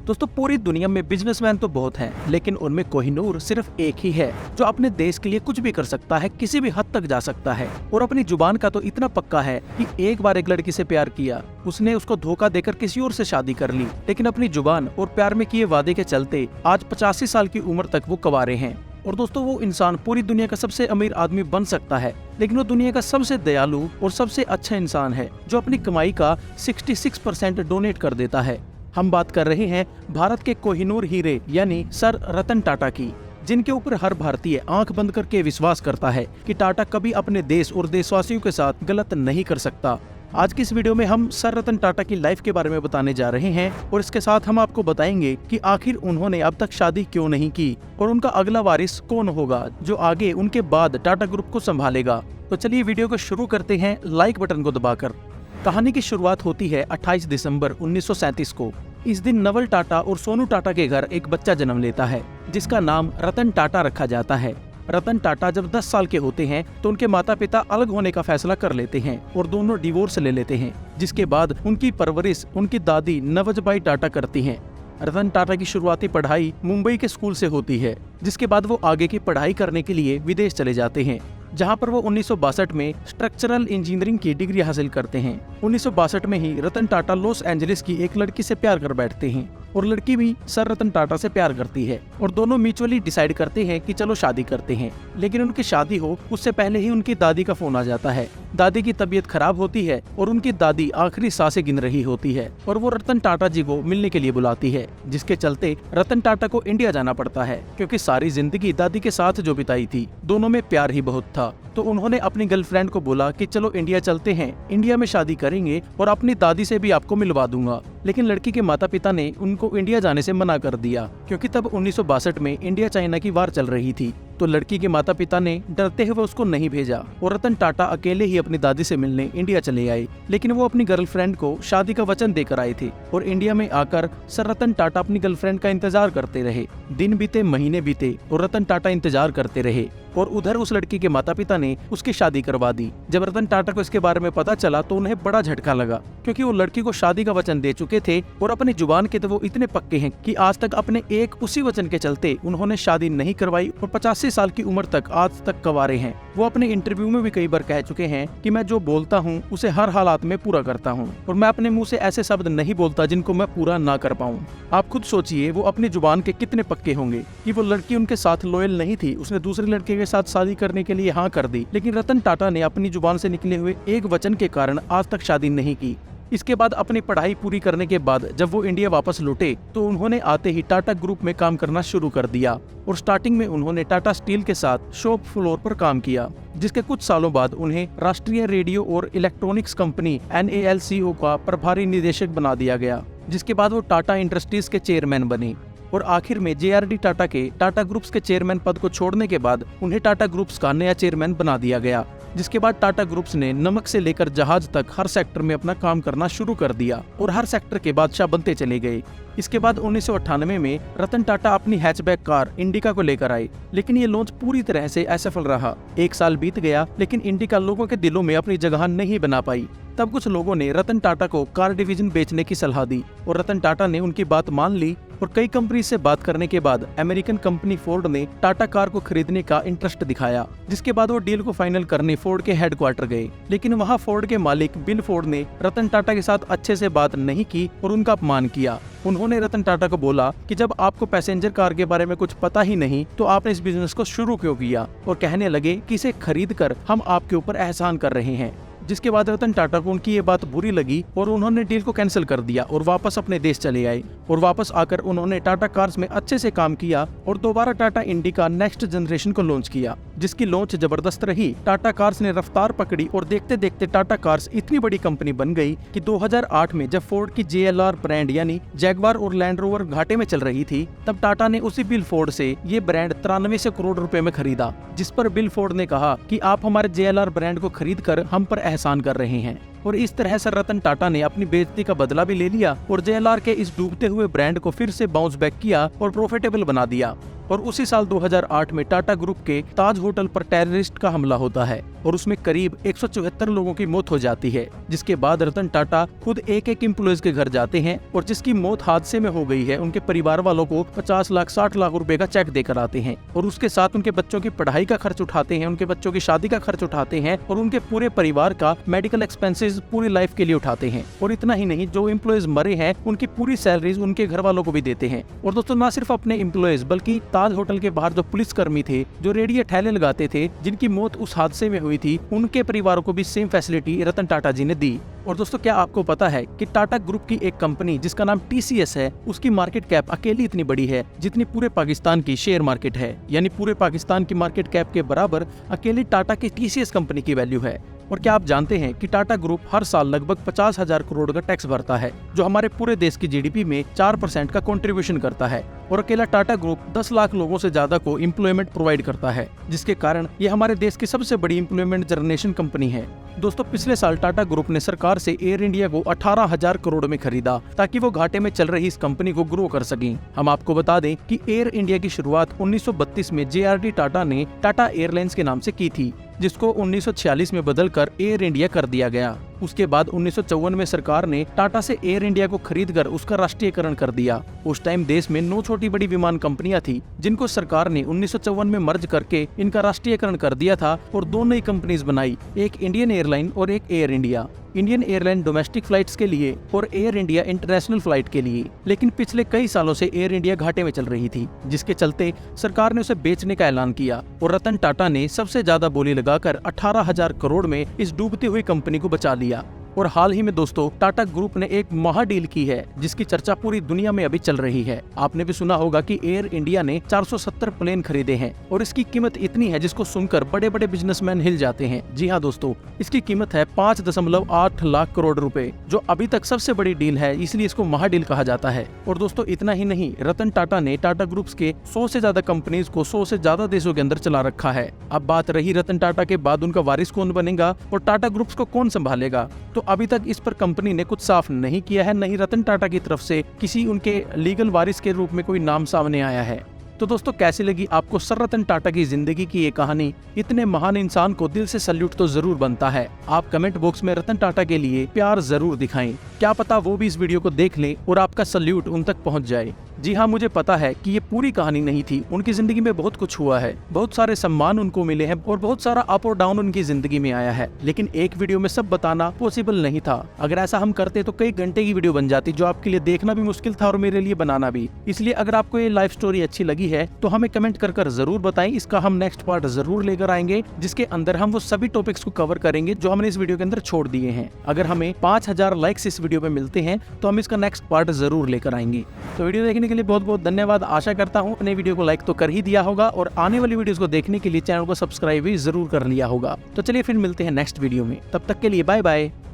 दोस्तों पूरी दुनिया में बिजनेसमैन तो बहुत हैं, लेकिन उनमें कोहिनूर सिर्फ एक ही है जो अपने देश के लिए कुछ भी कर सकता है, किसी भी हद तक जा सकता है। और अपनी जुबान का तो इतना पक्का है कि एक बार एक लड़की से प्यार किया, उसने उसको धोखा देकर किसी और से शादी कर ली, लेकिन अपनी जुबान और प्यार में किए वादे के चलते आज 85 साल की उम्र तक वो कंवारे हैं। और दोस्तों वो इंसान पूरी दुनिया का सबसे अमीर आदमी बन सकता है, लेकिन वो दुनिया का सबसे दयालु और सबसे अच्छा इंसान है जो अपनी कमाई का 66% डोनेट कर देता है। हम बात कर रहे हैं भारत के कोहिनूर हीरे यानी सर रतन टाटा की, जिनके ऊपर हर भारतीय आंख बंद करके विश्वास करता है कि टाटा कभी अपने देश और देशवासियों के साथ गलत नहीं कर सकता। आज की इस वीडियो में हम सर रतन टाटा की लाइफ के बारे में बताने जा रहे हैं और इसके साथ हम आपको बताएंगे कि आखिर उन्होंने अब तक शादी क्यों नहीं की और उनका अगला वारिस कौन होगा जो आगे उनके बाद टाटा ग्रुप को संभालेगा। तो चलिए वीडियो को शुरू करते हैं लाइक बटन को दबाकर। कहानी की शुरुआत होती है 28 दिसंबर 1937 को। इस दिन नवल टाटा और सोनू टाटा के घर एक बच्चा जन्म लेता है जिसका नाम रतन टाटा रखा जाता है। रतन टाटा जब 10 साल के होते हैं तो उनके माता पिता अलग होने का फैसला कर लेते हैं और दोनों डिवोर्स ले लेते हैं, जिसके बाद उनकी परवरिश उनकी दादी नवजबाई टाटा करती हैं। रतन टाटा की शुरुआती पढ़ाई मुंबई के स्कूल से होती है, जिसके बाद वो आगे की पढ़ाई करने के लिए विदेश चले जाते हैं, जहां पर वो 1962 में स्ट्रक्चरल इंजीनियरिंग की डिग्री हासिल करते हैं। 1962 में ही रतन टाटा लॉस एंजलिस की एक लड़की से प्यार कर बैठते हैं और लड़की भी सर रतन टाटा से प्यार करती है और दोनों म्यूचुअली डिसाइड करते हैं कि चलो शादी करते हैं। लेकिन उनकी शादी हो उससे पहले ही उनकी दादी का फोन आ जाता है। दादी की तबीयत खराब होती है और उनकी दादी आखिरी सांसें गिन रही होती है और वो रतन टाटा जी को मिलने के लिए बुलाती है, जिसके चलते रतन टाटा को इंडिया जाना पड़ता है क्योंकि सारी जिंदगी दादी के साथ जो बिताई थी, दोनों में प्यार ही बहुत था। तो उन्होंने अपनी गर्लफ्रेंड को बोला कि चलो इंडिया चलते हैं, इंडिया में शादी करेंगे और अपनी दादी से भी आपको मिलवा दूंगा। लेकिन लड़की के माता पिता ने उनको इंडिया जाने से मना कर दिया क्योंकि तब 1962 में इंडिया चाइना की वार चल रही थी। तो लड़की के माता पिता ने डरते हुए उसको नहीं भेजा और रतन टाटा अकेले ही अपनी दादी से मिलने इंडिया चले आए। लेकिन वो अपनी गर्लफ्रेंड को शादी का वचन देकर आए थे और इंडिया में आकर सर रतन टाटा अपनी गर्लफ्रेंड का इंतजार करते रहे। दिन बीते, महीने बीते और रतन टाटा इंतजार करते रहे और उधर उस लड़की के माता पिता ने उसकी शादी करवा दी। जब रतन टाटा को इसके बारे में पता चला तो उन्हें बड़ा झटका लगा क्योंकि वो लड़की को शादी का वचन दे चुके थे और अपनी जुबान के तो वो इतने पक्के हैं कि आज तक अपने एक उसी वचन के चलते उन्होंने शादी नहीं करवाई और 85 साल की उम्र तक आज तक कंवारे हैं। वो अपने इंटरव्यू में भी कई बार कह चुके हैं कि मैं जो बोलता हूँ उसे हर हालात में पूरा करता हूँ और मैं अपने मुंह से ऐसे शब्द नहीं बोलता जिनको मैं पूरा ना कर पाऊँ। आप खुद सोचिए वो अपनी जुबान के कितने पक्के होंगे कि वो लड़की उनके साथ लॉयल नहीं थी, उसने दूसरे लड़के के साथ शादी करने के लिए हाँ कर दी, लेकिन रतन टाटा ने अपनी जुबान से निकले हुए एक वचन के कारण आज तक शादी नहीं की। इसके बाद अपनी पढ़ाई पूरी करने के बाद जब वो इंडिया वापस लौटे तो उन्होंने आते ही टाटा ग्रुप में काम करना शुरू कर दिया और स्टार्टिंग में उन्होंने टाटा स्टील के साथ शॉप फ्लोर पर काम किया, जिसके कुछ सालों बाद उन्हें राष्ट्रीय रेडियो और इलेक्ट्रॉनिक्स कंपनी NALCO का प्रभारी निदेशक बना दिया गया, जिसके बाद वो टाटा इंडस्ट्रीज के चेयरमैन बने और आखिर में JRD टाटा के टाटा ग्रुप्स के चेयरमैन पद को छोड़ने के बाद उन्हें टाटा ग्रुप्स का नया चेयरमैन बना दिया गया, जिसके बाद टाटा ग्रुप्स ने नमक से लेकर जहाज तक हर सेक्टर में अपना काम करना शुरू कर दिया और हर सेक्टर के बादशाह बनते चले गए। इसके बाद 1998 में रतन टाटा अपनी हैचबैक कार इंडिका को लेकर आए, लेकिन ये लॉन्च पूरी तरह से असफल रहा। एक साल बीत गया लेकिन इंडिका लोगों के दिलों में अपनी जगह नहीं बना पाई। तब कुछ लोगों ने रतन टाटा को कार डिवीजन बेचने की सलाह दी और रतन टाटा ने उनकी बात मान ली और कई कंपनी से बात करने के बाद अमेरिकन कंपनी फोर्ड ने टाटा कार को खरीदने का इंटरेस्ट दिखाया, जिसके बाद वो डील को फाइनल करने फोर्ड के हेडक्वार्टर गए। लेकिन वहां फोर्ड के मालिक बिल फोर्ड ने रतन टाटा के साथ अच्छे से बात नहीं की और उनका अपमान किया। उन्होंने रतन टाटा को बोला कि जब आपको पैसेंजर कार के बारे में कुछ पता ही नहीं तो आपने इस बिजनेस को शुरू क्यों किया, और कहने लगे कि इसे खरीद कर हम आपके ऊपर एहसान कर रहे हैं। जिसके बाद रतन टाटा को उनकी ये बात बुरी लगी और उन्होंने डील को कैंसिल कर दिया और वापस अपने देश चले आए और वापस आकर उन्होंने टाटा कार्स में अच्छे से काम किया और दोबारा टाटा इंडिका नेक्स्ट जनरेशन को लॉन्च किया, जिसकी लॉन्च जबरदस्त रही। टाटा कार्स ने रफ्तार पकड़ी और देखते देखते टाटा कार्स इतनी बड़ी कंपनी बन गई कि 2008 में जब फोर्ड की JLR ब्रांड यानी जैगवार और लैंड रोवर घाटे में चल रही थी, तब टाटा ने उसी बिल फोर्ड से ये ब्रांड 93 करोड़ रुपए में खरीदा, जिस पर बिल फोर्ड ने कहा कि आप हमारे JLR ब्रांड को खरीद कर हम पर एहसान कर रहे हैं। और इस तरह से रतन टाटा ने अपनी बेइज्जती का बदला भी ले लिया और JLR के इस डूबते हुए ब्रांड को फिर से बाउंस बैक किया और प्रॉफिटेबल बना दिया। और उसी साल 2008 में टाटा ग्रुप के ताज होटल पर टेररिस्ट का हमला होता है और उसमें करीब 174 लोगों की मौत हो जाती है, जिसके बाद रतन टाटा खुद एक एक एम्प्लॉयज के घर जाते हैं और जिसकी मौत हादसे में हो गई है उनके परिवार वालों को 50 लाख 60 लाख रुपए का चेक देकर आते हैं और उसके साथ उनके बच्चों की पढ़ाई का खर्च उठाते हैं, उनके बच्चों की शादी का खर्च उठाते हैं और उनके पूरे परिवार का मेडिकल एक्सपेंसेस पूरी लाइफ के लिए उठाते हैं। और इतना ही नहीं, जो एम्प्लॉयज मरे हैं उनकी पूरी सैलरीज उनके घर वालों को भी देते हैं। और दोस्तों, न सिर्फ अपने एम्प्लॉयज बल्कि ताज होटल के बाहर जो पुलिसकर्मी थे, जो रेडियो ठेले लगाते थे, जिनकी मौत उस हादसे में हुई थी, उनके परिवारों को भी सेम फैसिलिटी रतन टाटा जी ने दी। और दोस्तों, क्या आपको पता है कि टाटा ग्रुप की एक कंपनी जिसका नाम TCS है, उसकी मार्केट कैप अकेली इतनी बड़ी है जितनी पूरे पाकिस्तान की शेयर मार्केट है। यानी पूरे पाकिस्तान की मार्केट कैप के बराबर अकेली टाटा की TCS कंपनी की वैल्यू है। और क्या आप जानते हैं कि टाटा ग्रुप हर साल लगभग 50,000 करोड़ का टैक्स भरता है, जो हमारे पूरे देश की GDP में 4% का कंट्रीब्यूशन करता है। और अकेला टाटा ग्रुप 10 लाख लोगों से ज्यादा को एम्प्लॉयमेंट प्रोवाइड करता है, जिसके कारण ये हमारे देश की सबसे बड़ी एम्प्लॉयमेंट जनरेशन कंपनी है। दोस्तों, पिछले साल टाटा ग्रुप ने सरकार से एयर इंडिया को 18,000 करोड़ में खरीदा ताकि वो घाटे में चल रही इस कंपनी को ग्रो कर सकें। हम आपको बता दें कि एयर इंडिया की शुरुआत 1932 में JRD टाटा ने टाटा एयरलाइंस के नाम से की थी, जिसको 1946 में बदलकर एयर इंडिया कर दिया गया। उसके बाद 1954 में सरकार ने टाटा से एयर इंडिया को खरीदकर उसका राष्ट्रीयकरण कर दिया। उस टाइम देश में 9 छोटी बड़ी विमान कंपनियां थी, जिनको सरकार ने 1954 में मर्ज करके इनका राष्ट्रीयकरण कर दिया था और 2 नई कंपनीज बनाई, एक इंडियन एयरलाइन और एक air India. Indian airline domestic flights के लिए और एयर इंडिया इंटरनेशनल फ्लाइट के लिए। लेकिन पिछले कई सालों से एयर इंडिया घाटे में चल रही थी, जिसके चलते सरकार ने उसे बेचने का ऐलान किया और रतन टाटा ने सबसे ज्यादा बोली लगाकर 18,000 करोड़ में इस डूबती हुई कंपनी को बचा लिया। और हाल ही में दोस्तों, टाटा ग्रुप ने एक महा डील की है जिसकी चर्चा पूरी दुनिया में अभी चल रही है। आपने भी सुना होगा कि एयर इंडिया ने 470 प्लेन खरीदे हैं और इसकी कीमत इतनी है जिसको सुनकर बड़े बड़े बिजनेसमैन हिल जाते हैं। जी हाँ दोस्तों, इसकी कीमत है 5.8 लाख करोड़ रुपए, जो अभी तक सबसे बड़ी डील है, इसलिए इसको महा डील कहा जाता है। और दोस्तों, इतना ही नहीं, रतन टाटा ने टाटा ग्रुप्स के 100 से ज्यादा कंपनीज को 100 से ज्यादा देशों के अंदर चला रखा है। अब बात रही रतन टाटा के बाद उनका वारिस कौन बनेगा और टाटा ग्रुप्स को कौन संभालेगा, तो अभी तक इस पर कंपनी ने कुछ साफ नहीं किया है, नहीं रतन टाटा की तरफ से किसी उनके लीगल वारिस के रूप में कोई नाम सामने आया है। तो दोस्तों, कैसी लगी आपको सर रतन टाटा की जिंदगी की ये कहानी? इतने महान इंसान को दिल से सल्यूट तो जरूर बनता है। आप कमेंट बॉक्स में रतन टाटा के लिए प्यार जरूर दिखाएं। क्या पता वो भी इस वीडियो को देख लें और आपका सल्यूट उन तक पहुंच जाए। जी हाँ, मुझे पता है कि ये पूरी कहानी नहीं थी, उनकी जिंदगी में बहुत कुछ हुआ है, बहुत सारे सम्मान उनको मिले हैं और बहुत सारा अप और डाउन उनकी जिंदगी में आया है, लेकिन एक वीडियो में सब बताना पॉसिबल नहीं था। अगर ऐसा हम करते तो कई घंटे की वीडियो बन जाती, जो आपके लिए देखना भी मुश्किल था और मेरे लिए बनाना भी। इसलिए अगर आपको ये लाइफ स्टोरी अच्छी लगी है तो हमें कमेंट कर जरूर बताएं। इसका हम नेक्स्ट पार्ट जरूर लेकर आएंगे, जिसके अंदर हम वो सभी टॉपिक्स को कवर करेंगे जो हमने इस वीडियो के अंदर छोड़ दिए हैं। अगर हमें 5000 लाइक्स इस वीडियो में मिलते हैं तो हम इसका नेक्स्ट पार्ट जरूर लेकर आएंगे। तो वीडियो देखने के लिए बहुत बहुत धन्यवाद। आशा करता हूँ अपने वीडियो को लाइक तो कर ही दिया होगा और आने वाली वीडियोस को देखने के लिए चैनल को सब्सक्राइब भी जरूर कर लिया होगा। तो चलिए फिर मिलते हैं नेक्स्ट वीडियो में, तब तक के लिए बाय बाय।